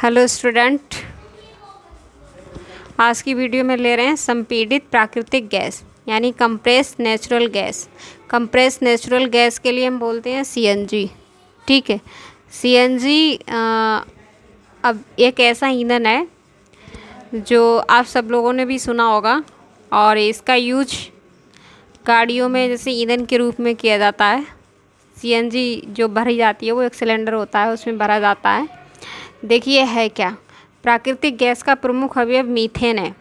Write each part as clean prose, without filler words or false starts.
Hello student, आज की video में ले रहे हैं संपीड़ित प्राकृतिक गैस यानी compressed natural gas. Compressed natural gas के लिए हम बोलते हैं सीएनजी। ठीक है, सीएनजी अब एक ऐसा ईंधन है जो आप सब लोगों ने भी सुना होगा और इसका यूज गाड़ियों में जैसे ईंधन के रूप में किया जाता है। सीएनजी जो भरी जाती है वो एक सिलेंडर होता है, उसमें भरा जाता है। देखिए है क्या, प्राकृतिक गैस का प्रमुख अवयव मीथेन है।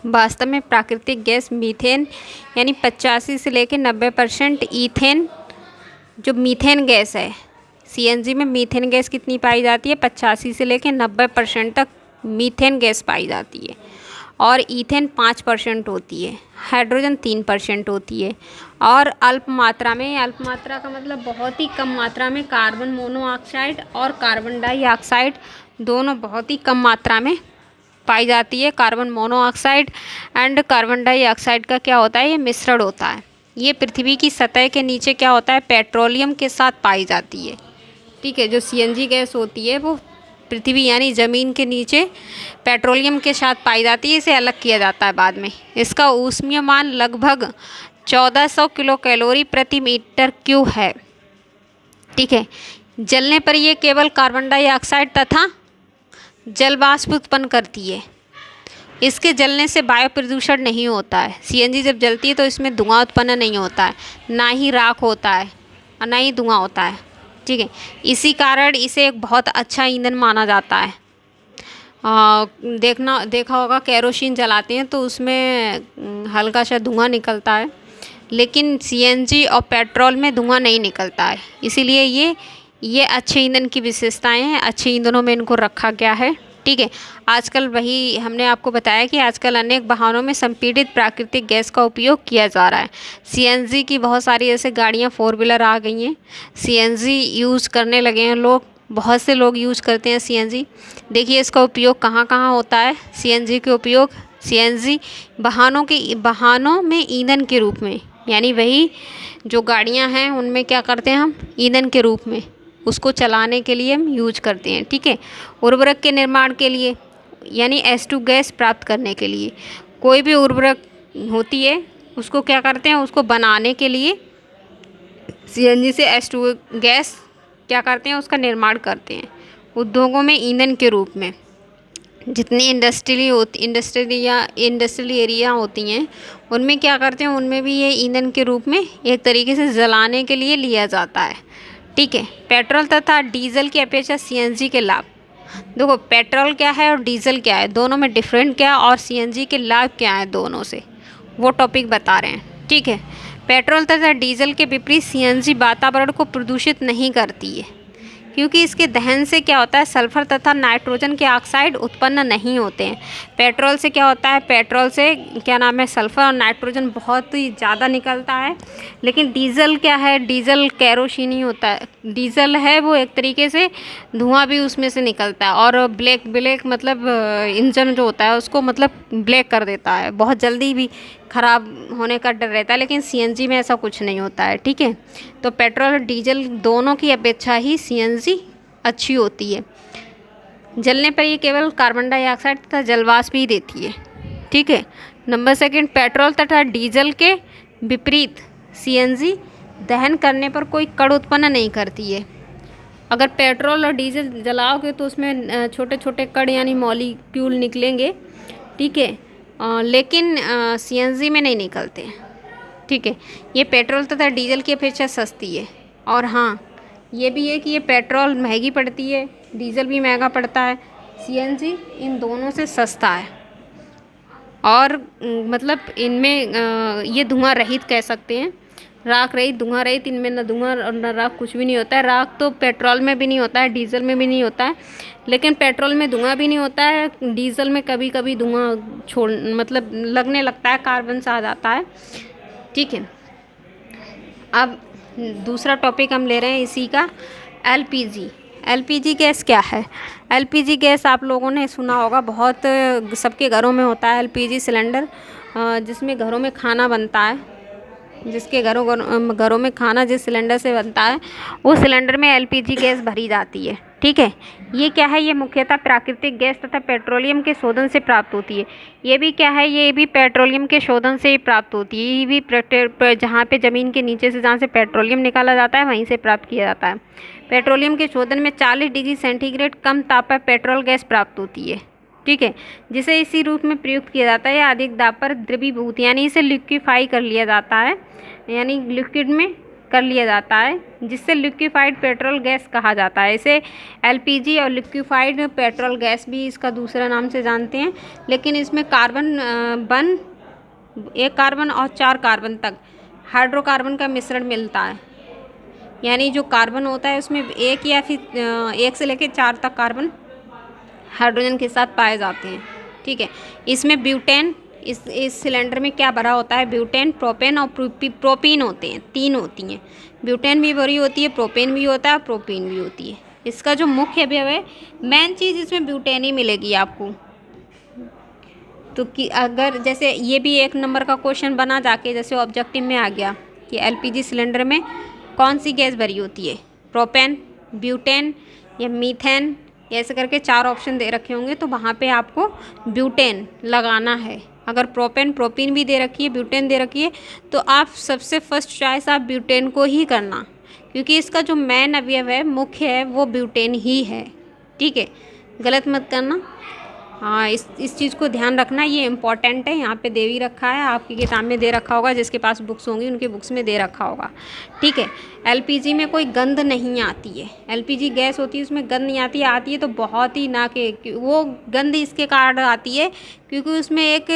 वास्तव में प्राकृतिक गैस मीथेन यानी 85 से लेकर 90% ईथेन जो मीथेन गैस है, सीएनजी में मीथेन गैस कितनी पाई जाती है? 85 से लेकर 90% तक मीथेन गैस पाई जाती है और ईथेन 5% होती है, हाइड्रोजन 3% होती है और अल्प मात्रा में, अल्प मात्रा का मतलब बहुत ही कम मात्रा में कार्बन मोनोऑक्साइड और कार्बन डाइऑक्साइड दोनों बहुत ही कम मात्रा में पाई जाती है। Carbon monoxide and carbon dioxide का क्या होता है? ये मिश्रण होता है। ये पृथ्वी की सतह के नीचे क्या होता है? पेट्रोलियम के साथ पाई जाती है। ठीक है, जो सीएनजी गैस होती है वो पृथ्वी यानी ज़मीन के नीचे पेट्रोलियम के साथ पाई जाती है। इसे अलग किया जाता है बाद में। इसका ऊष्मीय मान लगभग 1400 किलो कैलोरी प्रति मीटर क्यूब है। ठीक है, जलने पर यह केवल कार्बन डाइऑक्साइड तथा जल वाष्प उत्पन्न करती है। इसके जलने से वायु प्रदूषण नहीं होता है। सीएनजी जब जलती है तो इसमें धुआं उत्पन्न नहीं होता है, ना ही राख होता है और ना ही धुआं होता है। ठीक है, इसी कारण इसे एक बहुत अच्छा ईंधन माना जाता है। देखा होगा केरोसिन जलाते हैं तो उसमें हल्का सा धुआं निकलता है, लेकिन सीएनजी और पेट्रोल में धुआं नहीं निकलता है। इसीलिए ये अच्छे ईंधन की विशेषताएं हैं। अच्छे ईंधनों में इनको रखा गया है। ठीक है, आजकल वही हमने आपको बताया कि आजकल अनेक वाहनों में संपीड़ित प्राकृतिक गैस का उपयोग किया जा रहा है। सीएनजी की बहुत सारी ऐसे गाड़ियाँ 4 व्हीलर आ गई हैं, सीएनजी यूज़ करने लगे हैं लोग। बहुत से लोग यूज़ करते हैं सीएनजी। देखिए इसका उपयोग कहाँ कहाँ होता है। सीएनजी के उपयोग, सीएनजी वाहनों में ईंधन के रूप में, यानी वही जो गाड़ियाँ हैं उनमें क्या करते हैं हम? ईंधन के रूप में उसको चलाने के लिए हम यूज करते हैं। ठीक है, उर्वरक के निर्माण के लिए यानी H2 गैस प्राप्त करने के लिए, कोई भी उर्वरक होती है उसको क्या करते हैं? उसको बनाने के लिए सीएनजी से H2 गैस क्या करते हैं? उसका निर्माण करते हैं। उद्योगों में ईंधन के रूप में जितनी इंडस्ट्रियल एरिया होती हैं उनमें क्या करते हैं? उनमें भी ये ईंधन के रूप में एक तरीके से जलाने के लिए लिया जाता है। ठीक है, पेट्रोल तथा डीजल की अपेक्षा सीएनजी के लाभ। देखो पेट्रोल क्या है और डीजल क्या है, दोनों में डिफरेंट क्या है और सीएनजी के लाभ क्या है, दोनों से वो टॉपिक बता रहे हैं। ठीक है, पेट्रोल तथा डीजल के विपरीत सीएनजी वातावरण को प्रदूषित नहीं करती है, क्योंकि इसके दहन से क्या होता है? सल्फर तथा नाइट्रोजन के ऑक्साइड उत्पन्न नहीं होते हैं। पेट्रोल से क्या होता है? पेट्रोल से क्या नाम है? सल्फर और नाइट्रोजन बहुत ही ज़्यादा निकलता है। लेकिन डीजल क्या है? डीजल केरोसिन ही होता है। डीजल है वो एक तरीके से धुआं भी उसमें से निकलता है और ब्लैक मतलब इंजन जो होता है उसको मतलब ब्लैक कर देता है, बहुत जल्दी भी ख़राब होने का डर रहता है। लेकिन सीएनजी में ऐसा कुछ नहीं होता है। ठीक है, तो पेट्रोल और डीजल दोनों की अपेक्षा ही सीएनजी अच्छी होती है। जलने पर ये केवल कार्बन डाइऑक्साइड तथा जलवाष्प ही देती है। ठीक है, नंबर 2, पेट्रोल तथा डीजल के विपरीत सीएनजी दहन करने पर कोई कण उत्पन्न नहीं करती है। अगर पेट्रोल और डीजल जलाओगे तो उसमें छोटे छोटे कण यानी मॉलिक्यूल निकलेंगे। ठीक है, लेकिन सीएनजी में नहीं निकलते। ठीक है, ये पेट्रोल तथा डीजल की अपेक्षा सस्ती है। और हाँ, ये भी है कि ये पेट्रोल महंगी पड़ती है, डीजल भी महंगा पड़ता है, सीएनजी इन दोनों से सस्ता है। और मतलब इनमें ये धुआं रहित कह सकते हैं, राख रहित, धुआं रहित। इनमें न धुआं और न राख, कुछ भी नहीं होता है। राख तो पेट्रोल में भी नहीं होता है, डीजल में भी नहीं होता है, लेकिन पेट्रोल में धुआं भी नहीं होता है। डीजल में कभी कभी धुआं मतलब लगने लगता है, कार्बन सा आ जाता है। ठीक है, अब दूसरा टॉपिक हम ले रहे हैं इसी का, एलपीजी। एलपीजी गैस क्या है? एलपीजी गैस आप लोगों ने सुना होगा, बहुत सबके घरों में होता है एलपीजी सिलेंडर, जिसमें घरों में खाना बनता है। जिसके घरों में खाना जिस सिलेंडर से बनता है उस सिलेंडर में एलपीजी गैस भरी जाती है। ठीक है, ये क्या है, ये मुख्यतः प्राकृतिक गैस तथा पेट्रोलियम के शोधन से प्राप्त होती है। ये भी क्या है, ये भी पेट्रोलियम के शोधन से ही प्राप्त होती है। ये भी जहाँ पे ज़मीन के नीचे से जहाँ से पेट्रोलियम निकाला जाता है वहीं से प्राप्त किया जाता है। पेट्रोलियम के शोधन में 40 डिग्री सेंटीग्रेड कम ताप पर पेट्रोल गैस प्राप्त होती है। ठीक है, जिसे इसी रूप में प्रयुक्त किया जाता है या अधिक दाब पर द्रवीभूत यानी इसे लिक्विफाई कर लिया जाता है, यानी लिक्विड में कर लिया जाता है, जिससे लिक्विफाइड पेट्रोल गैस कहा जाता है। इसे एलपीजी और लिक्विफाइड पेट्रोल गैस भी इसका दूसरा नाम से जानते हैं। लेकिन इसमें एक कार्बन और 4 कार्बन तक हाइड्रोकार्बन का मिश्रण मिलता है, यानी जो कार्बन होता है उसमें एक या फिर 1 से लेकर 4 तक कार्बन हाइड्रोजन के साथ पाए जाते हैं। ठीक है, इसमें ब्यूटेन, इस सिलेंडर में क्या भरा होता है, ब्यूटेन, प्रोपेन और प्रोपीन होते हैं, 3 होती हैं। ब्यूटेन भी भरी होती है, प्रोपेन भी होता है, प्रोपीन भी होती है। इसका जो मुख्य अवयव है, मेन चीज़ इसमें ब्यूटेन ही मिलेगी आपको। तो कि अगर जैसे ये भी 1 नंबर का क्वेश्चन बना जाके, जैसे ऑब्जेक्टिव में आ गया कि एलपीजी सिलेंडर में कौन सी गैस भरी होती है, प्रोपेन, ब्यूटेन या मीथेन, ऐसे करके 4 ऑप्शन दे रखे होंगे, तो वहाँ पे आपको ब्यूटेन लगाना है। अगर प्रोपीन भी दे रखी है, ब्यूटेन दे रखी है, तो आप सबसे फर्स्ट चॉइस आप ब्यूटेन को ही करना, क्योंकि इसका जो मेन अवयव है, मुख्य है, वो ब्यूटेन ही है। ठीक है, गलत मत करना। हाँ, इस चीज़ को ध्यान रखना, ये इम्पॉर्टेंट है। यहाँ पे दे भी रखा है, आपकी किताब में दे रखा होगा, जिसके पास बुक्स होंगी उनके बुक्स में दे रखा होगा। ठीक है, एलपीजी में कोई गंध नहीं आती है। एलपीजी गैस होती है उसमें गंध नहीं आती है तो बहुत ही ना के वो गंध इसके कारण आती है क्योंकि उसमें एक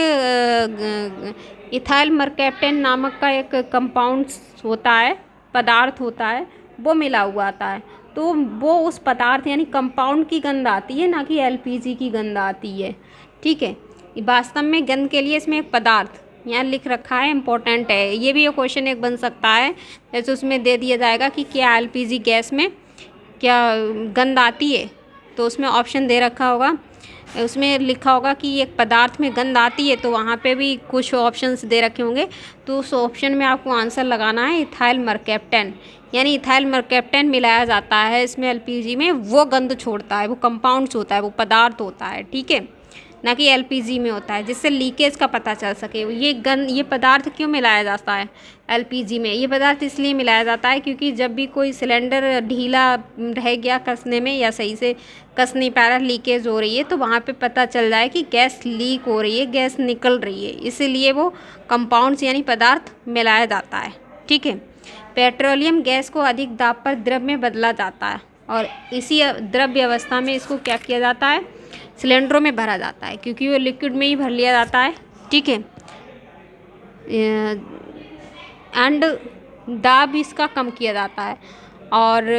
इथाइल मरकैप्टेन नामक का एक कंपाउंड होता है, पदार्थ होता है, वो मिला हुआ आता है। तो वो उस पदार्थ यानी कंपाउंड की गंध आती है, ना कि एलपीजी की गंध आती है। ठीक है, वास्तव में गंध के लिए इसमें एक पदार्थ यहाँ लिख रखा है, इम्पोर्टेंट है। ये भी एक क्वेश्चन एक बन सकता है, जैसे उसमें दे दिया जाएगा कि क्या एलपीजी गैस में क्या गंध आती है, तो उसमें ऑप्शन दे रखा होगा, उसमें लिखा होगा कि एक पदार्थ में गंध आती है, तो वहाँ पे भी कुछ ऑप्शंस दे रखे होंगे, तो उस ऑप्शन में आपको आंसर लगाना है इथाइल मरकैप्टेन, यानी इथाइल मरकैप्टेन मिलाया जाता है इसमें एलपीजी में, वो गंध छोड़ता है, वो कंपाउंड्स होता है, वो पदार्थ होता है। ठीक है, ना कि एलपीजी में होता है, जिससे लीकेज का पता चल सके। ये पदार्थ क्यों मिलाया जाता है एलपीजी में? ये पदार्थ इसलिए मिलाया जाता है क्योंकि जब भी कोई सिलेंडर ढीला रह गया कसने में या सही से कस नहीं पा रहा, लीकेज हो रही है, तो वहाँ पे पता चल जाए कि गैस लीक हो रही है, गैस निकल रही है, इसीलिए वो कंपाउंड्स यानी पदार्थ मिलाया जाता है। ठीक है, पेट्रोलियम गैस को अधिक दाब पर द्रव में बदला जाता है और इसी द्रव्य अवस्था में इसको क्या किया जाता है, सिलेंडरों में भरा जाता है, क्योंकि वो लिक्विड में ही भर लिया जाता है। ठीक है, एंड दाब इसका कम किया जाता है। और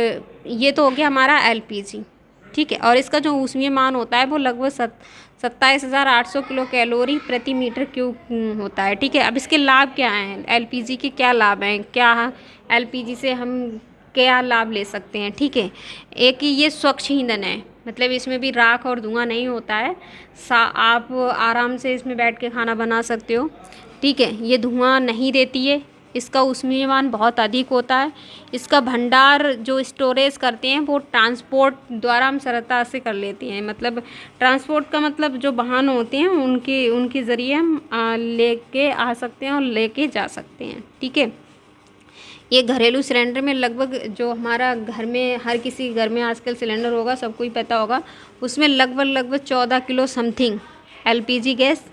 ये तो हो गया हमारा एलपीजी। ठीक है, और इसका जो ऊष्मीय मान होता है वो लगभग 27,800 किलो कैलोरी प्रति मीटर क्यूब होता है। ठीक है, अब इसके लाभ क्या हैं, एलपीजी के क्या लाभ हैं, क्या एलपीजी से हम क्या लाभ ले सकते हैं? ठीक है, एक ये स्वच्छ ईंधन है, मतलब इसमें भी राख और धुआं नहीं होता है, आप आराम से इसमें बैठ के खाना बना सकते हो। ठीक है, ये धुआं नहीं देती है, इसका ऊष्मीयमान बहुत अधिक होता है, इसका भंडार जो स्टोरेज करते हैं वो ट्रांसपोर्ट द्वारा हम सरलता से कर लेते हैं, मतलब ट्रांसपोर्ट का मतलब जो वाहन होते हैं उनके ज़रिए हम लेके आ सकते हैं और लेके जा सकते हैं। ठीक है, ये घरेलू सिलेंडर में लगभग जो हमारा घर में हर किसी घर में आजकल सिलेंडर होगा, सबको ही पता होगा, उसमें लगभग 14 किलो समथिंग एलपीजी गैस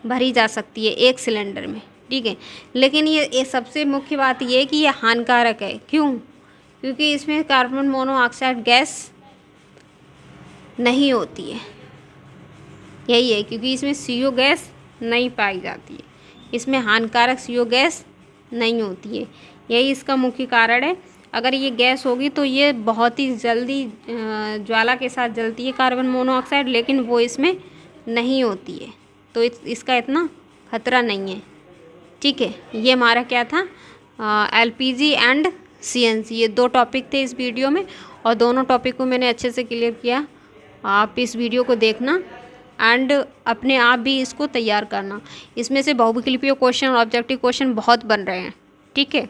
भरी जा सकती है एक सिलेंडर में। ठीक है, लेकिन ये सबसे मुख्य बात ये है कि ये हानिकारक है। क्यों? क्योंकि इसमें कार्बन मोनोऑक्साइड गैस नहीं होती है, यही है, क्योंकि इसमें CO गैस नहीं पाई जाती है, इसमें हानिकारक CO गैस नहीं होती है, यही इसका मुख्य कारण है। अगर ये गैस होगी तो ये बहुत ही जल्दी ज्वाला के साथ जलती है कार्बन मोनोऑक्साइड, लेकिन वो इसमें नहीं होती है, तो इसका इतना खतरा नहीं है। ठीक है, ये हमारा क्या था, एलपीजी एंड CNC, ये 2 टॉपिक थे इस वीडियो में, और दोनों टॉपिक को मैंने अच्छे से क्लियर किया। आप इस वीडियो को देखना एंड अपने आप भी इसको तैयार करना। इसमें से बहुविकल्पीय क्वेश्चन और ऑब्जेक्टिव क्वेश्चन बहुत बन रहे हैं। ठीक है।